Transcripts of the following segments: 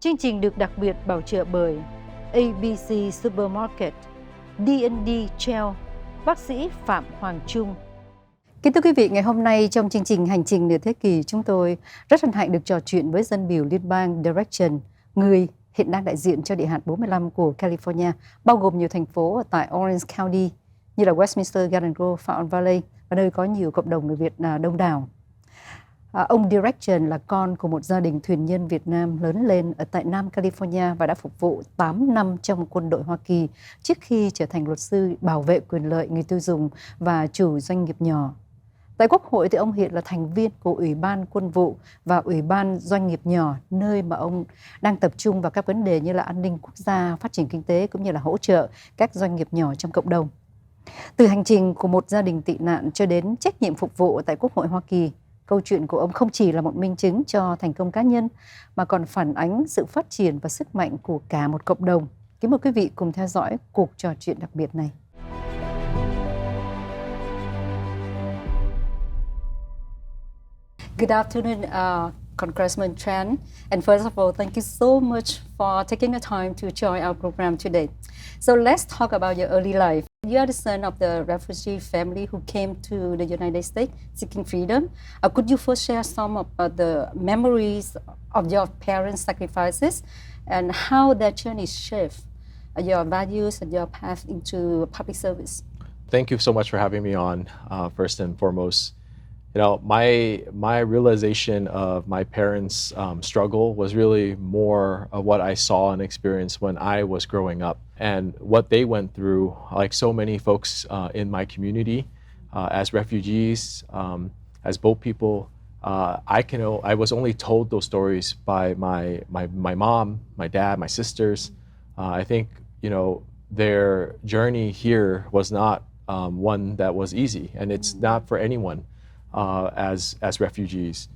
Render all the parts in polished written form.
Chương trình được đặc biệt bảo trợ bởi ABC Supermarket, D&D Gel, bác sĩ Phạm Hoàng Trung. Kính thưa quý vị, ngày hôm nay trong chương trình Hành trình nửa thế kỷ, chúng tôi rất hân hạnh được trò chuyện với dân biểu liên bang Trần, người hiện đang đại diện cho địa hạt 45 của California, bao gồm nhiều thành phố ở tại Orange County như là Westminster, Garden Grove, Fountain Valley, và nơi có nhiều cộng đồng người Việt đông đảo. Ông Trần là con của một gia đình thuyền nhân Việt Nam lớn lên ở tại Nam California và đã phục vụ 8 năm trong quân đội Hoa Kỳ trước khi trở thành luật sư bảo vệ quyền lợi người tiêu dùng và chủ doanh nghiệp nhỏ. Tại Quốc hội thì ông hiện là thành viên của Ủy ban Quân vụ và Ủy ban Doanh nghiệp nhỏ, nơi mà ông đang tập trung vào các vấn đề như là an ninh quốc gia, phát triển kinh tế cũng như là hỗ trợ các doanh nghiệp nhỏ trong cộng đồng. Từ hành trình của một gia đình tị nạn cho đến trách nhiệm phục vụ tại Quốc hội Hoa Kỳ, câu chuyện của ông không chỉ là một minh chứng cho thành công cá nhân mà còn phản ánh sự phát triển và sức mạnh của cả một cộng đồng. Kính mời quý vị cùng theo dõi cuộc trò chuyện đặc biệt này. Good afternoon, Congressman Trần. And first of all, thank you so much for taking the time to join our program today. So let's talk about your early life. You are the son of the refugee family who came to the United States seeking freedom. Could you first share some of the memories of your parents' sacrifices and how that journey shaped your values and your path into public service? Thank you so much for having me on, first and foremost. You know, my realization of my parents' struggle was really more of what I saw and experienced when I was growing up, and what they went through, like so many folks in my community, as refugees, as boat people. I was only told those stories by my mom, my dad, my sisters. I think, you know, their journey here was not one that was easy, and it's not for anyone. As refugees,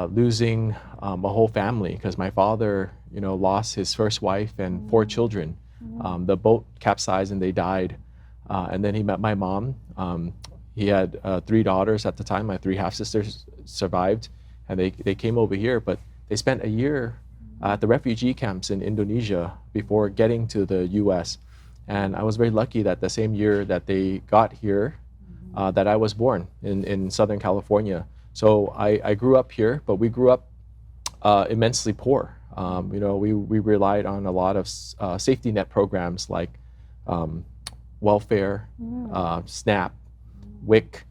losing a whole family, because my father, you know, lost his first wife and 4 children. The boat capsized and they died, and then he met my mom. He had 3 daughters at the time. My 3 half sisters survived, and they came over here, but they spent a year at the refugee camps in Indonesia before getting to the U.S. And I was very lucky that the same year that they got here, that I was born in Southern California. So I grew up here, but we grew up immensely poor. You know, we relied on a lot of safety net programs like welfare, SNAP, WIC,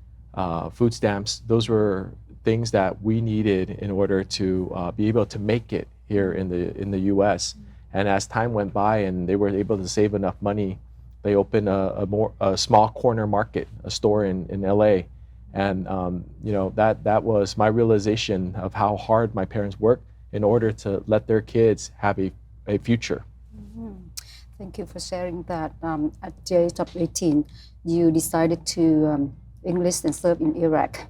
food stamps. Those were things that we needed in order to be able to make it here in the U.S. And as time went by and they were able to save enough money, they opened a small corner market, a store in LA, and you know, that was my realization of how hard my parents worked in order to let their kids have a future. Thank you for sharing that. At the age of 18, you decided to enlist and serve in Iraq.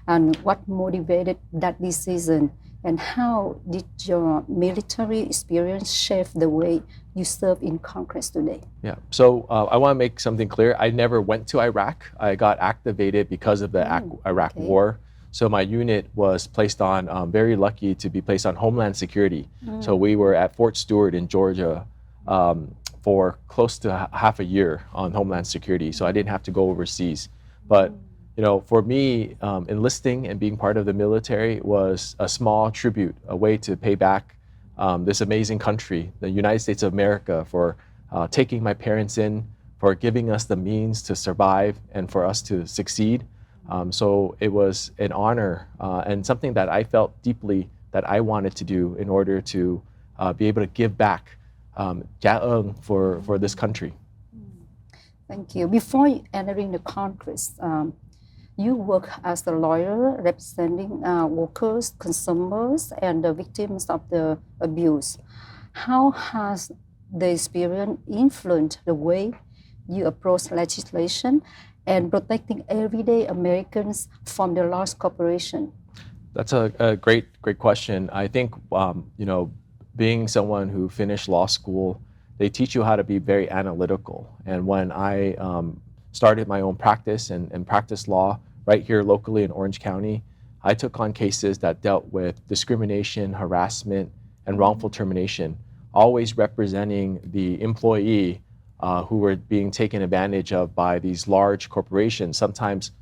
And what motivated that decision? And how did your military experience shape the way you serve in Congress today? Yeah, so I want to make something clear. I never went to Iraq. I got activated because of the Iraq War. So my unit was placed on, very lucky to be placed on Homeland Security. So we were at Fort Stewart in Georgia for close to half a year on Homeland Security. So I didn't have to go overseas. But you know, for me, enlisting and being part of the military was a small tribute, a way to pay back this amazing country, the United States of America, for taking my parents in, for giving us the means to survive and for us to succeed. So it was an honor and something that I felt deeply that I wanted to do in order to be able to give back for this country. Thank you. Before entering the Congress, you work as a lawyer representing workers, consumers, and the victims of the abuse. How has the experience influenced the way you approach legislation and protecting everyday Americans from the large corporation? That's a great question. I think, you know, being someone who finished law school, they teach you how to be very analytical. And when I started my own practice and practiced law right here locally in Orange County, I took on cases that dealt with discrimination, harassment, and wrongful termination, always representing the employee who were being taken advantage of by these large corporations. Sometimes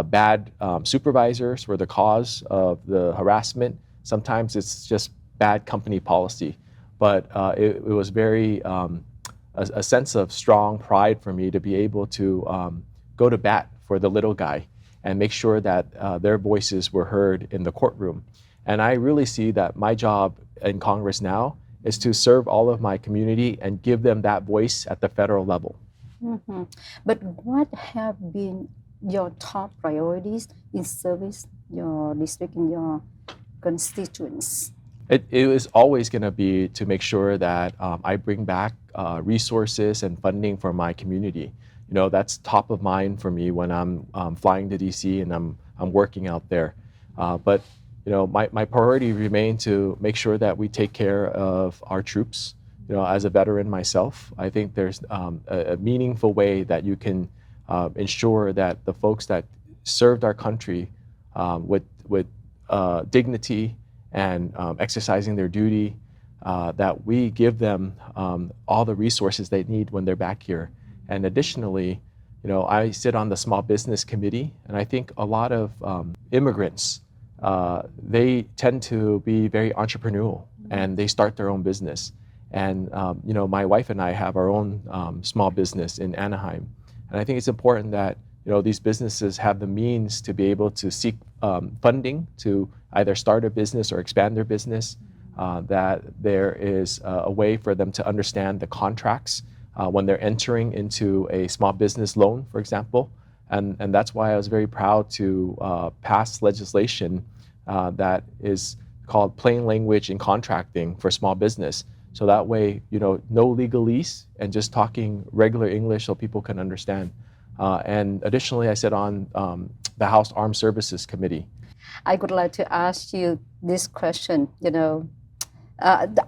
bad supervisors were the cause of the harassment. Sometimes it's just bad company policy. But it was very a sense of strong pride for me to be able to go to bat for the little guy and make sure that their voices were heard in the courtroom. And I really see that my job in Congress now is to serve all of my community and give them that voice at the federal level. Mm-hmm. But what have been your top priorities in service your district and your constituents? It was always going to be to make sure that I bring back resources and funding for my community. You know, that's top of mind for me when I'm flying to DC and I'm working out there. But you know, my priority remained to make sure that we take care of our troops. You know, as a veteran myself, I think there's a meaningful way that you can ensure that the folks that served our country with dignity and exercising their duty, that we give them all the resources they need when they're back here. And additionally, you know, I sit on the Small Business Committee, and I think a lot of immigrants, they tend to be very entrepreneurial, and they start their own business. And you know, my wife and I have our own small business in Anaheim, and I think it's important that you know these businesses have the means to be able to seek funding to either start a business or expand their business. That there is a way for them to understand the contracts when they're entering into a small business loan, for example. And that's why I was very proud to pass legislation that is called plain language in contracting for small business. So that way, you know, no legalese and just talking regular English so people can understand. And additionally, I sit on the House Armed Services Committee. I would like to ask you this question, you know,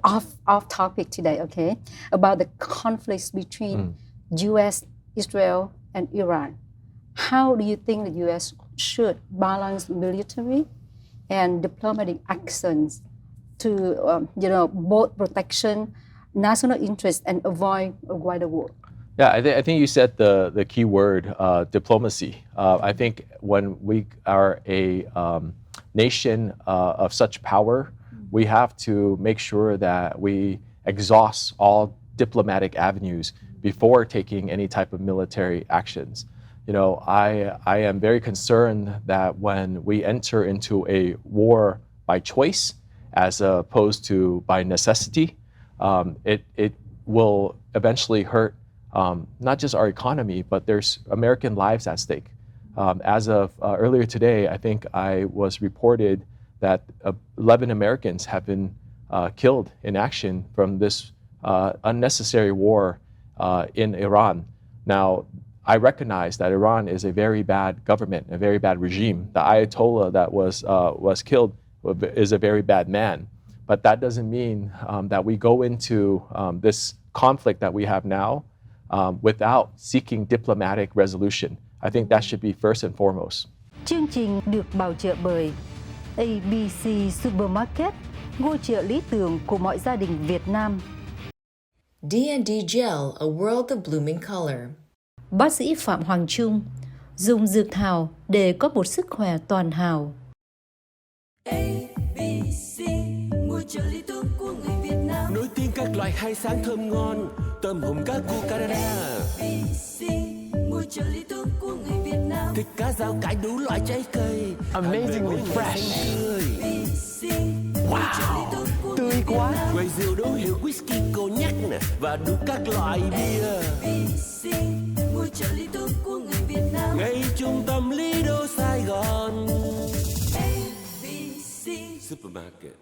off topic today, okay, about the conflicts between U.S., Israel, and Iran. How do you think the U.S. should balance military and diplomatic actions to, you know, both protection national interest and avoid a wider war? Yeah, I think you said the key word, diplomacy. I think when we are a nation of such power, we have to make sure that we exhaust all diplomatic avenues before taking any type of military actions. You know, I am very concerned that when we enter into a war by choice, as opposed to by necessity, it will eventually hurt not just our economy, but there's American lives at stake. As of earlier today, I think I was reported that 11 Americans have been killed in action from this unnecessary war in Iran. Now, I recognize that Iran is a very bad government, a very bad regime. The Ayatollah that was killed is a very bad man. But that doesn't mean that we go into this conflict that we have now without seeking diplomatic resolution. I think that should be first and foremost. Chương trình được bảo trợ bởi ABC Supermarket, ngôi chợ lý tưởng của mọi gia đình Việt Nam. D&D Gel, a world of blooming color. Bác sĩ Phạm Hoàng Trung, dùng dược thảo để có một sức khỏe toàn hảo. ABC, ngôi chợ lý tưởng của người Việt Nam. Nổi tiếng các loại hải sản thơm ngon, tôm hùm cá cua Canada. ABC, ngôi chợ lý tưởng của người Việt Nam. Thịt cá rau cải đủ loại trái cây, amazingly fresh. ABC, wow, tươi quá. Quầy rượu đấu hiệu whisky cognac nè và đủ các loại bia. ABC, ngôi chợ lý tưởng của người Việt Nam. Ngay trung tâm Lý Đô Sài Gòn. ABC Supermarket.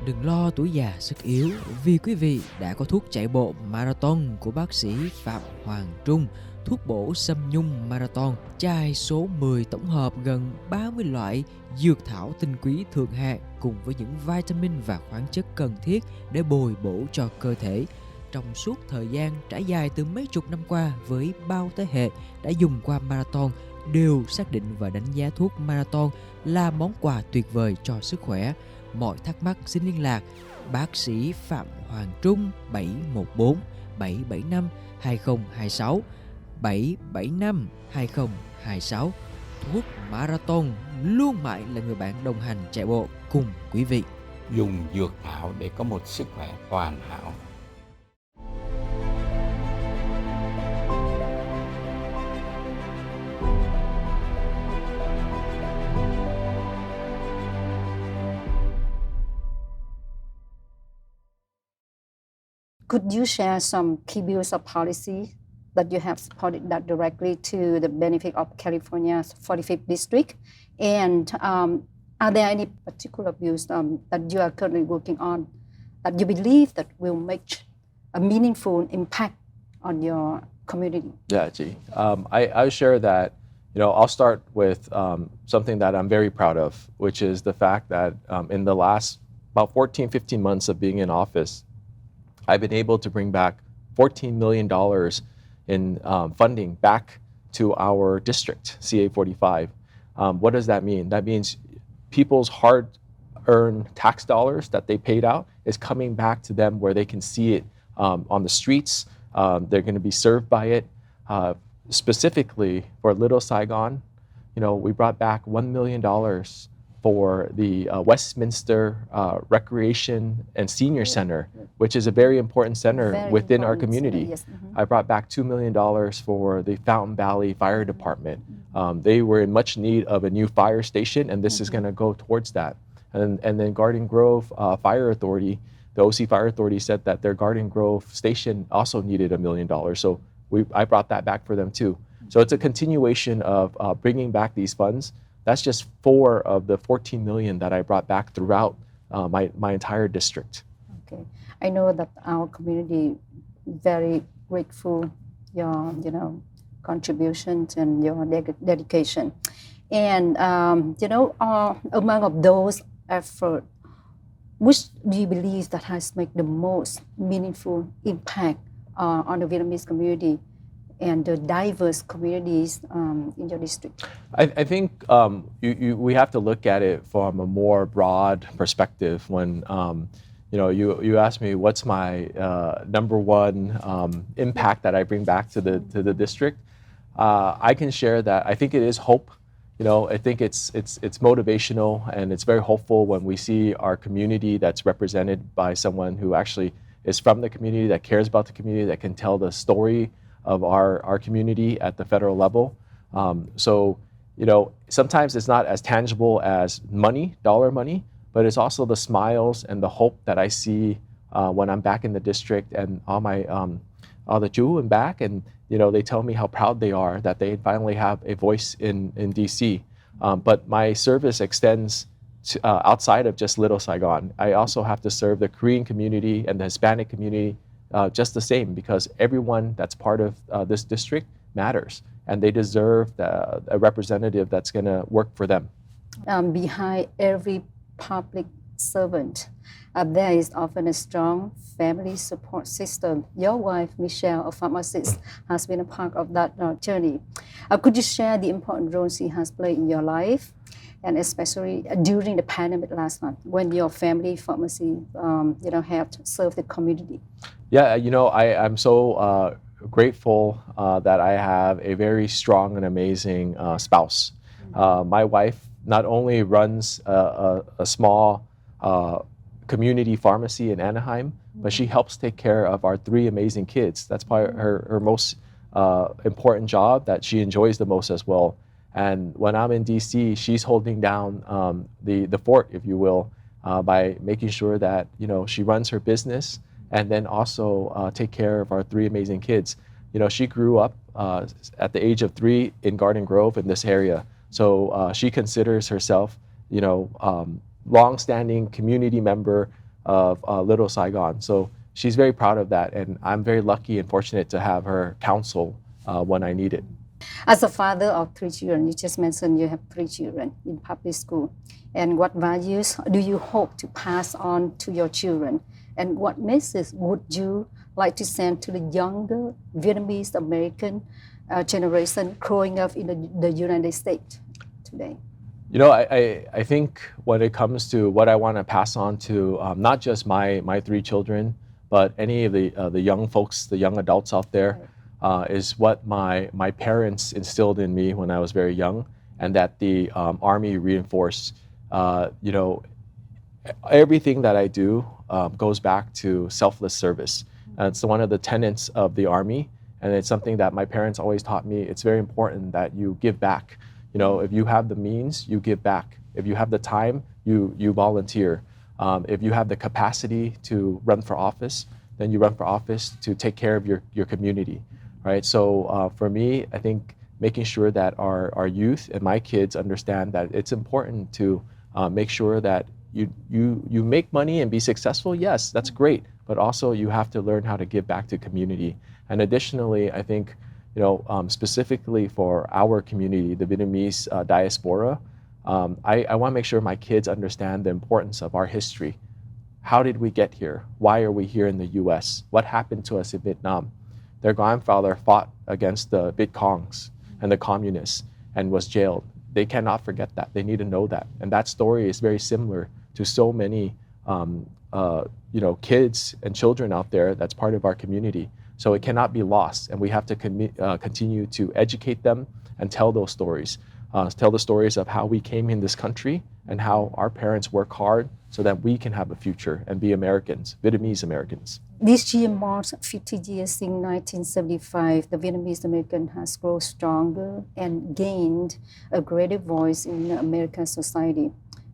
Đừng lo tuổi già sức yếu vì quý vị đã có thuốc chạy bộ marathon của bác sĩ Phạm Hoàng Trung. Thuốc bổ xâm nhung marathon, chai số 10 tổng hợp gần 30 loại dược thảo tinh quý thượng hạng cùng với những vitamin và khoáng chất cần thiết để bồi bổ cho cơ thể. Trong suốt thời gian trải dài từ mấy chục năm qua với bao thế hệ đã dùng qua marathon đều xác định và đánh giá thuốc marathon là món quà tuyệt vời cho sức khỏe. Mọi thắc mắc xin liên lạc bác sĩ Phạm Hoàng Trung 714 775 2026 775 2026. Thuốc marathon luôn mãi là người bạn đồng hành chạy bộ cùng quý vị. Dùng dược thảo để có một sức khỏe hoàn hảo. Could you share some key bills of policy that you have supported that directly to the benefit of California's 45th district? And are there any particular bills that you are currently working on that you believe that will make a meaningful impact on your community? Yeah, G. I share that, I'll start with something that I'm very proud of, which is the fact that in the last about 14, 15 months of being in office, I've been able to bring back $14 million in funding back to our district, CA 45. What does that mean? That means people's hard-earned tax dollars that they paid out is coming back to them where they can see it on the streets. They're going to be served by it. Specifically for Little Saigon, we brought back $1 million for the Westminster Recreation and Senior Center, which is a very important center within our community. Yes. Mm-hmm. I brought back $2 million for the Fountain Valley Fire Department. They were in much need of a new fire station, and this is going to go towards that. And then Garden Grove Fire Authority, the OC Fire Authority said that their Garden Grove station also needed $1 million. So I brought that back for them too. So it's a continuation of bringing back these funds. That's just 4 of the 14 million that I brought back throughout my entire district. Okay, I know that our community very grateful your contributions and your dedication, and among of those efforts, which do you believe that has made the most meaningful impact on the Vietnamese community and the diverse communities in your district? I think we have to look at it from a more broad perspective. When you ask me what's my number one impact that I bring back to the district, I can share that I think it is hope. I think it's motivational, and it's very hopeful when we see our community that's represented by someone who actually is from the community, that cares about the community, that can tell the story of our community at the federal level. So sometimes it's not as tangible as dollar money, but it's also the smiles and the hope that I see when I'm back in the district and all the chú and back, and they tell me how proud they are that they finally have a voice in DC. But my service extends to, outside of just Little Saigon. I also have to serve the Korean community and the Hispanic community just the same, because everyone that's part of this district matters, and they deserve a representative that's going to work for them. Behind every public servant, there is often a strong family support system. Your wife, Michelle, a pharmacist, has been a part of that journey. Could you share the important role she has played in your life, and especially during the pandemic last month, when your family pharmacy, helped serve the community? Yeah, I'm so grateful that I have a very strong and amazing spouse. My wife not only runs a small community pharmacy in Anaheim, but she helps take care of our 3 amazing kids. That's probably her most important job that she enjoys the most as well. And when I'm in DC, she's holding down the fort, if you will, by making sure that she runs her business, and then also take care of our 3 amazing kids. She grew up at the age of 3 in Garden Grove in this area. So she considers herself, long-standing community member, of Little Saigon. So she's very proud of that, and I'm very lucky and fortunate to have her counsel when I need it. As a father of 3 children, you just mentioned you have 3 children in public school. And what values do you hope to pass on to your children? And what message would you like to send to the younger Vietnamese American generation growing up in the United States today? You know, I think when it comes to what I want to pass on to not just my 3 children, but any of the young folks, the young adults out there, is what my parents instilled in me when I was very young, and that the Army reinforced. You know, everything that I do goes back to selfless service. And it's one of the tenets of the Army, and it's something that my parents always taught me. It's very important that you give back. You know, if you have the means, you give back. If you have the time, you volunteer. If you have the capacity to run for office, then you run for office to take care of your community, right? So for me, I think making sure that our youth and my kids understand that it's important to make sure that you make money and be successful. Yes, that's great, but also you have to learn how to give back to community. And additionally, I think, you know, specifically for our community, the Vietnamese diaspora, I want to make sure my kids understand the importance of our history. How did we get here? Why are we here in the U.S.? What happened to us in Vietnam? Their grandfather fought against the Viet Congs and the communists and was jailed. They cannot forget that. They need to know that. And that story is very similar to so many you know, kids and children out there that's part of our community. So it cannot be lost, and we have to continue to educate them and tell those stories. Tell the stories of how we came in this country and how our parents work hard so that we can have a future and be Americans, Vietnamese Americans. This year marks 50 years since 1975. The Vietnamese American has grown stronger and gained a greater voice in American society.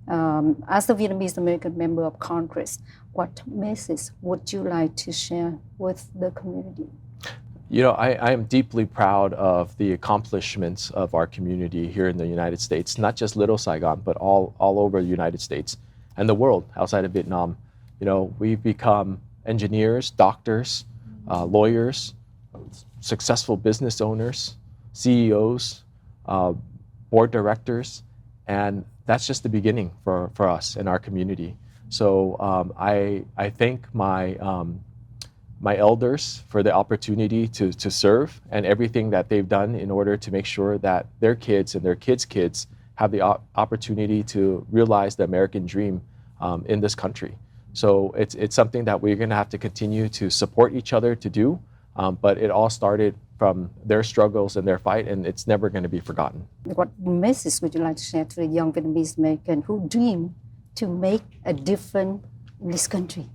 As a Vietnamese American member of Congress, what message would you like to share with the community? You know, I am deeply proud of the accomplishments of our community here in the United States, not just Little Saigon, but all over the United States and the world outside of Vietnam. You know, we've become engineers, doctors, lawyers, successful business owners, CEOs, board directors, and that's just the beginning for us in our community. So I thank my elders for the opportunity to serve and everything that they've done in order to make sure that their kids and their kids' kids have the opportunity to realize the American dream in this country. So it's something that we're going to have to continue to support each other to do, but it all started from their struggles and their fight, and it's never going to be forgotten. What message would you like to share to the young Vietnamese American who dream to make a difference in this country?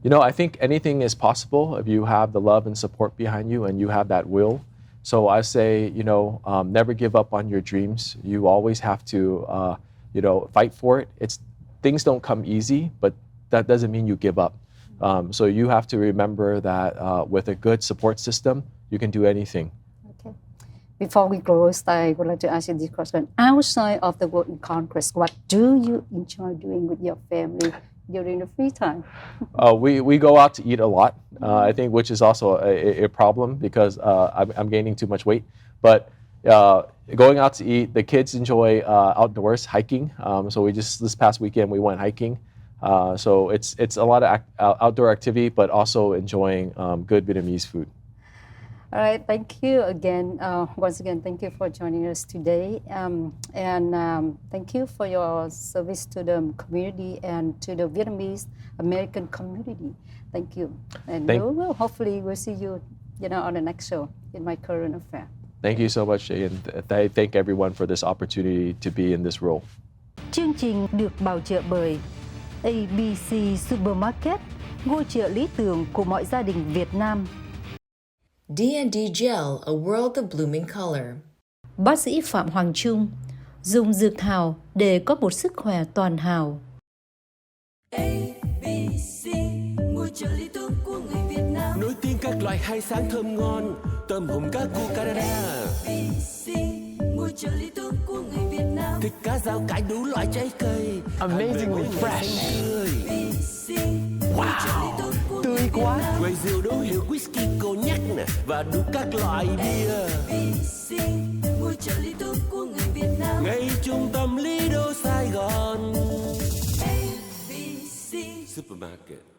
You know, I think anything is possible if you have the love and support behind you and you have that will. So I say, you know, never give up on your dreams. You always have to, you know, fight for it. Things don't come easy, but that doesn't mean you give up. So you have to remember that with a good support system, you can do anything. Okay. Before we close, I would like to ask you this question. Outside of the work in Congress, what do you enjoy doing with your family during the free time? We go out to eat a lot, I think, which is also a problem because I'm gaining too much weight. But going out to eat, the kids enjoy outdoors, hiking. So this past weekend we went hiking. So it's a lot of outdoor activity, but also enjoying good Vietnamese food. All right, thank you again. Once again, thank you for joining us today. Thank you for your service to the community and to the Vietnamese American community. Thank you. And hopefully we'll see you, on the next show in my current affair. Thank you so much, Jay, and I thank everyone for this opportunity to be in this role. Chương trình được bảo trợ bởi ABC Supermarket, ngôi chợ lý tưởng của mọi gia đình Việt Nam. D&D Gel, a world of blooming color. Bác sĩ Phạm Hoàng Trung, dùng dược thảo để có một sức khỏe toàn hảo. ABC, ngôi chợ lý tưởng của người Việt Nam. Nổi tiếng các loại hải sản thơm ngon, tôm hùm cá cu Canada. ABC, ngôi chợ lý tưởng của người Việt Nam. Thịt cá rau cải đủ loại trái cây. Amazingly fresh. ABC, Wow, tươi quá. Quầy rượu đủ hiệu whisky, cognac nè và đủ các loại bia. ABC, ngôi chợ lý tưởng của người Việt Nam. Ngay trung tâm Lý Đô Sài Gòn. ABC Supermarket.